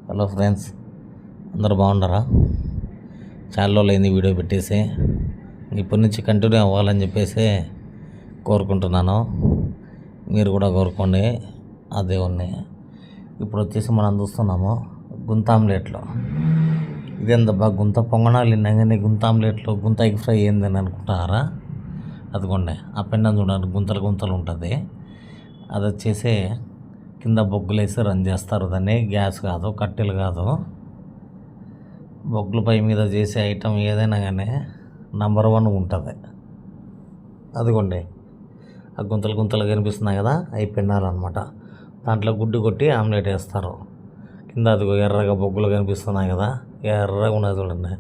Hello friends, అందరు బాగున్నారా? చాలా రోజులైంది వీడియో పెట్టేసి. ఇప్పటి నుంచి కంటిన్యూ అవ్వాలని చెప్పేసి కోరుకుంటున్నాను. మీరు కూడా కోరుకోండి ఆ దేవుణ్ణి. ఇప్పుడు వచ్చేసి మనం చూస్తున్నాము గుంత ఆమ్లెట్లు. ఇదేందబ్బా గుంత పొంగనాలు ఇన్నాగానే గుంత ఆమ్లెట్లు, గుంత ఎగ్ ఫ్రై ఏందని అనుకుంటారా? అదిగోండి ఆ పెన్నం చూడండి, గుంతలు గుంతలు ఉంటుంది. అది వచ్చేసి కింద బొగ్గులు వేసి రన్ చేస్తారు. దాన్ని గ్యాస్ కాదు, కట్టెలు కాదు, బొగ్గుల పై మీద చేసే ఐటమ్ ఏదైనా కానీ నంబర్ 1 ఉంటుంది. అదిగోండి ఆ గుంతలు గుంతలు కనిపిస్తున్నాయి కదా, అవి పెన్నాలన్నమాట. దాంట్లో గుడ్డు కొట్టి ఆమ్లెట్ వేస్తారు. కింద అదిగో ఎర్రగా బొగ్గులు కనిపిస్తున్నాయి కదా, ఎర్రగా ఉన్నది చూడండి.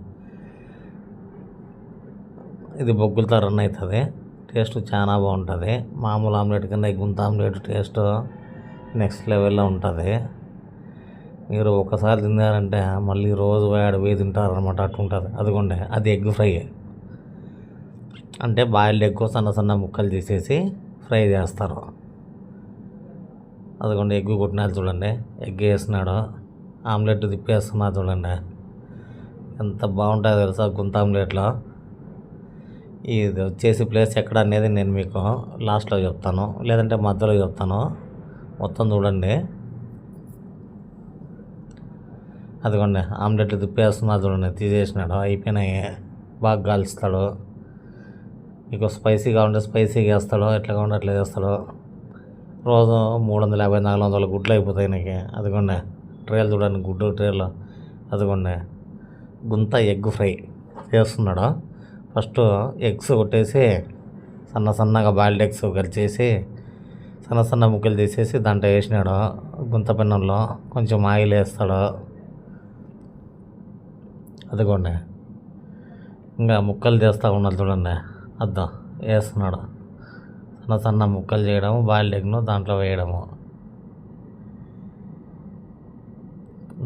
ఇది బొగ్గులతో రన్ అవుతుంది. టేస్ట్ చాలా బాగుంటుంది. మామూలు ఆమ్లెట్ కన్నా ఈ గుంత ఆమ్లెట్ టేస్ట్ నెక్స్ట్ లెవెల్లో ఉంటుంది. మీరు ఒకసారి తిన్నారంటే మళ్ళీ రోజు వేడి తింటారనమాట, అట్లుంటుంది. అదిగోండి అది ఎగ్ ఫ్రై. అంటే బాయిల్డ్ ఎగ్ సన్న సన్న ముక్కలు తీసేసి ఫ్రై చేస్తారు. అదిగోండి ఎగ్ కొట్టినారు చూడండి, ఎగ్ వేసినాడు, ఆమ్లెట్ తిప్పేస్తున్నారు చూడండి. ఎంత బాగుంటుందో తెలుసా గుంత ఆమ్లెట్లో. ఇది వచ్చేసి ప్లేస్ ఎక్కడ అనేది నేను మీకు లాస్ట్లో చెప్తాను, లేదంటే మధ్యలో చెప్తాను. మొత్తం చూడండి. అదిగోండి ఆమ్లెట్లు తిప్పేస్తున్నారు చూడండి, తీసేసినాడు, అయిపోయినాయి. బాగా కాల్స్తాడు. మీకు స్పైసీ కావాలంటే స్పైసీగా వేస్తాడు, ఎట్లా కావాలంటే అట్లా చేస్తాడు. రోజు 350-400 గుడ్లు అయిపోతాయి నీకు. అదిగోండి ట్రేలు చూడండి, గుడ్డు ట్రేలు. అదిగోండి గుంత ఎగ్ ఫ్రై చేస్తున్నాడు. ఫస్ట్ ఎగ్స్ కొట్టేసి సన్న సన్నగా బాయిల్డ్ ఎగ్స్ కలిచేసి సన్న సన్న ముక్కలు తీసేసి దాంట్లో వేసినాడు. గుంత పెన్నంలో కొంచెం ఆయిల్ వేస్తాడు. అదిగోండి ఇంకా ముక్కలు చేస్తూ ఉన్నాడు చూడండి, అద్దం వేస్తున్నాడు. సన్న సన్న ముక్కలు చేయడము, బాయిల్డ్ ఎగ్ను దాంట్లో వేయడము.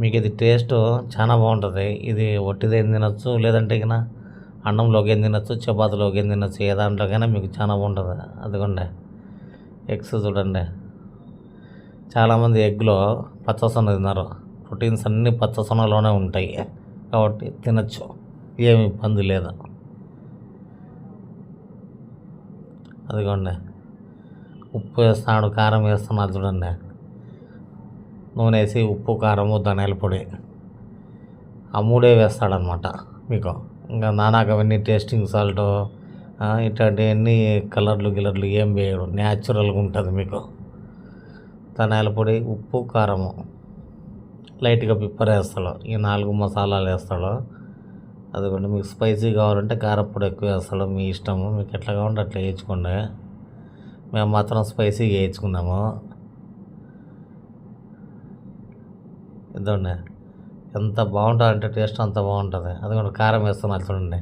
మీకు ఇది టేస్ట్ చాలా బాగుంటుంది. ఇది ఒట్టిది ఏం తినచ్చు, లేదంటే ఇక అన్నంలోకి ఏం తినచ్చు, చపాతీలోకి ఏం తినచ్చు, ఏ దాంట్లోకైనా మీకు చాలా బాగుంటుంది. అదిగోండి ఎగ్స్ చూడండి. చాలామంది ఎగ్లో పచ్చసొన తిన్నారు. ప్రోటీన్స్ అన్నీ పచ్చసొనలోనే ఉంటాయి కాబట్టి తినచ్చు, ఏమి ఇబ్బంది లేదు. అదిగోండి ఉప్పు వేస్తున్నాడు, కారం వేస్తున్నాడు చూడండి. నూనె వేసి ఉప్పు, కారము, ధనియాల పొడి ఆ 3 వేస్తాడనమాట మీకు. ఇంకా నానాకవన్నీ టేస్టింగ్ సాల్ట్ ఇట్లాంటివన్నీ కలర్లు ఏం వేయడు, న్యాచురల్గా ఉంటుంది మీకు. ధనియాల పొడి, ఉప్పు, కారము, లైట్గా పిప్పర్ వేస్తాడు. ఈ 4 మసాలాలు వేస్తాడు. అదిగోండి మీకు స్పైసీ కావాలంటే కారపొడి ఎక్కువ వేస్తాడు, మీ ఇష్టము. మీకు ఎట్లా కావాలంటే అట్లా వేయించుకోండి. మేము మాత్రం స్పైసీగా వేయించుకున్నాము. ఇదండి ఎంత బాగుంటుంది అంటే టేస్ట్ అంత బాగుంటుంది. అదిగోండి కారం వేస్తున్నారు చూడండి,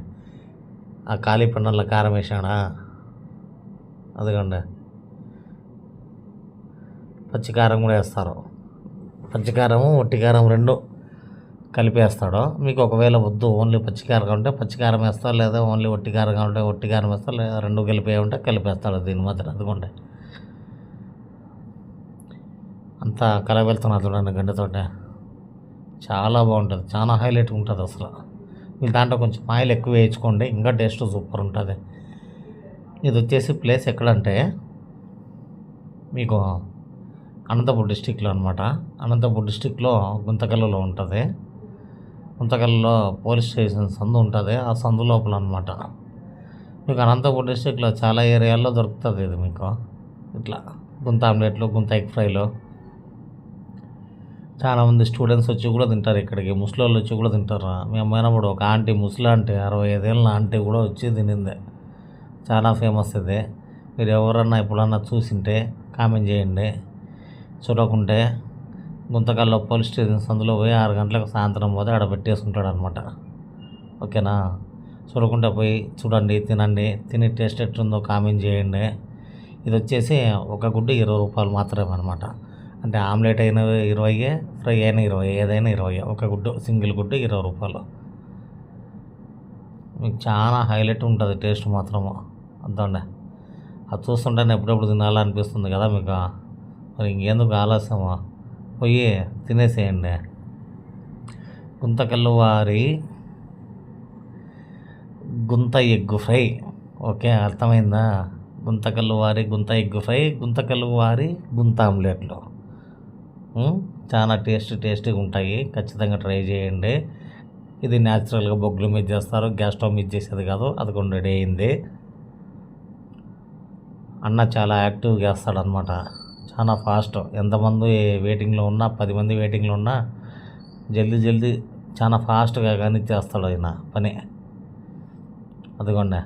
ఆ ఖాళీ పెన్నంలో కారం వేసాడా. అదిగోండి పచ్చికారం కూడా వేస్తారు. పచ్చికారము, ఒట్టికారం 2 కలిపేస్తాడు. మీకు ఒకవేళ వద్దు ఓన్లీ పచ్చికారం కావాలంటే పచ్చికారం వేస్తారు, లేదా ఓన్లీ ఒట్టికారం కావాలంటే ఒట్టికారం వేస్తారు, లేదా 2 కలిపేయంటే కలిపేస్తాడు దీని మాత్రం. అదిగోండి అంతా కలబెడుతున్నారు చూడండి గంటతోటే. చాలా బాగుంటుంది, చాలా హైలైట్ ఉంటుంది అసలు. మీరు దాంట్లో కొంచెం ఆయిల్ ఎక్కువ వేయించుకోండి, ఇంకా టేస్ట్ సూపర్ ఉంటుంది. ఇది వచ్చేసి ప్లేస్ ఎక్కడంటే మీకు అనంతపూర్ డిస్టిక్లో అనమాట. అనంతపూర్ డిస్టిక్లో గుంతకల్లులో ఉంటుంది. గుంతకల్లులో పోలీస్ స్టేషన్ సందు ఉంటుంది, ఆ సందు లోపల అనమాట. మీకు అనంతపూర్ డిస్టిక్లో చాలా ఏరియాల్లో దొరుకుతుంది ఇది మీకు. ఇట్లా గుంత ఆమ్లెట్లు, గుంత ఎగ్ ఫ్రైలు. చాలామంది స్టూడెంట్స్ వచ్చి కూడా తింటారు ఇక్కడికి, ముసలోళ్ళు వచ్చి కూడా తింటారు. మేము పోయినప్పుడు ఒక ఆంటీ, ముసలి ఆంటీ, 65 ఏళ్ళ ఆంటీ కూడా వచ్చి తినింది. చాలా ఫేమస్ ఇది. మీరు ఎవరన్నా ఎప్పుడన్నా చూసింటే కామెంట్ చేయండి. చూడకుంటే గుంతకల్లో పోలీస్ స్టేషన్ సందులో పోయి 6 గంటలకు సాయంత్రం పోతే ఆడ పెట్టేసుకుంటాడు అనమాట. ఓకేనా? చూడకుంటే పోయి చూడండి, తినండి, తిని టేస్ట్ ఎట్లుందో కామెంట్ చేయండి. ఇది వచ్చేసి ఒక గుడ్డు 20 రూపాయలు మాత్రమే అనమాట. అంటే ఆమ్లెట్ అయినా 20, ఫ్రై అయినా 20, ఏదైనా 20. ఒక గుడ్డు, సింగిల్ గుడ్డు 20 రూపాయలు. మీకు చాలా హైలైట్ ఉంటుంది టేస్ట్ మాత్రము. అంతండి అది చూస్తుంటేనే ఎప్పుడెప్పుడు తినాలనిపిస్తుంది కదా మీకు. మరి ఇంకెందుకు ఆలస్యమా, పోయి తినేసేయండి. గుంతకల్లు వారి గుంత ఎగ్గు ఫ్రై. ఓకే, అర్థమైందా? గుంతకల్లు వారి గుంత ఎగ్గు ఫ్రై, గుంతకల్లు వారి గుంత ఆమ్లెట్లు చాలా టేస్టీగా ఉంటాయి. ఖచ్చితంగా ట్రై చేయండి. ఇది న్యాచురల్గా బొగ్గుల మీద చేస్తారు, గ్యాస్ స్టవ్ మీద చేసేది కాదు. అది కూడా రెడీ అయింది. అన్న చాలా యాక్టివ్గా చేస్తాడనమాట, చాలా ఫాస్ట్. ఎంతమంది వెయిటింగ్లో ఉన్నా, 10 మంది వెయిటింగ్లో ఉన్నా జల్దీ చాలా ఫాస్ట్గా కానీ చేస్తాడు ఆయన పని. అదిగోండి,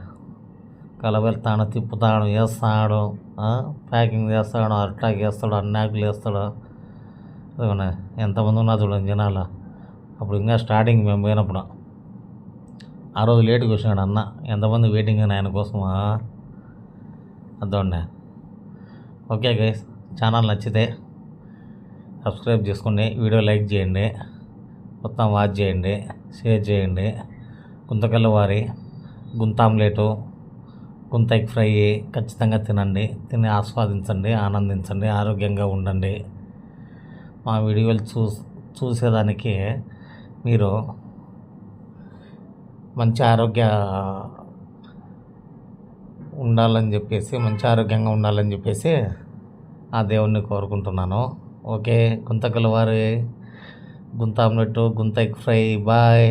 కలబెడతాడు, తిప్పుతాడు, వేస్తాడు, ప్యాకింగ్ చేస్తాడు, అట్టాక్ వేస్తాడు, అన్నాకులు వేస్తాడు. అదిగోండి, ఎంతమంది ఉన్నా చూడండి జనాలు. అప్పుడు ఇంకా స్టార్టింగ్ మేము పోయినప్పుడు ఆ రోజు లేట్గా వచ్చినాడు అన్న. ఎంతమంది వెయిటింగ్ అని ఆయన కోసమా. అదోండి. ఓకే గైస్, ఛానల్ నచ్చితే సబ్స్క్రైబ్ చేసుకోండి, వీడియో లైక్ చేయండి, మొత్తం వాచ్ చేయండి, షేర్ చేయండి. గుంతకల్లు వారి గుంత ఆమ్లెటు, గుంత ఎగ్ ఫ్రై ఖచ్చితంగా తినండి, తిని ఆస్వాదించండి, ఆనందించండి, ఆరోగ్యంగా ఉండండి. మా వీడియోలు చూసేదానికి మీరు మంచి ఆరోగ్యంగా ఉండాలని చెప్పేసి ఆ దేవుణ్ణి కోరుకుంటున్నాను. ఓకే, గుంతకల్లు వారి గుంత ఆమ్లెట్, గుంత ఎగ్ ఫ్రై. బాయ్.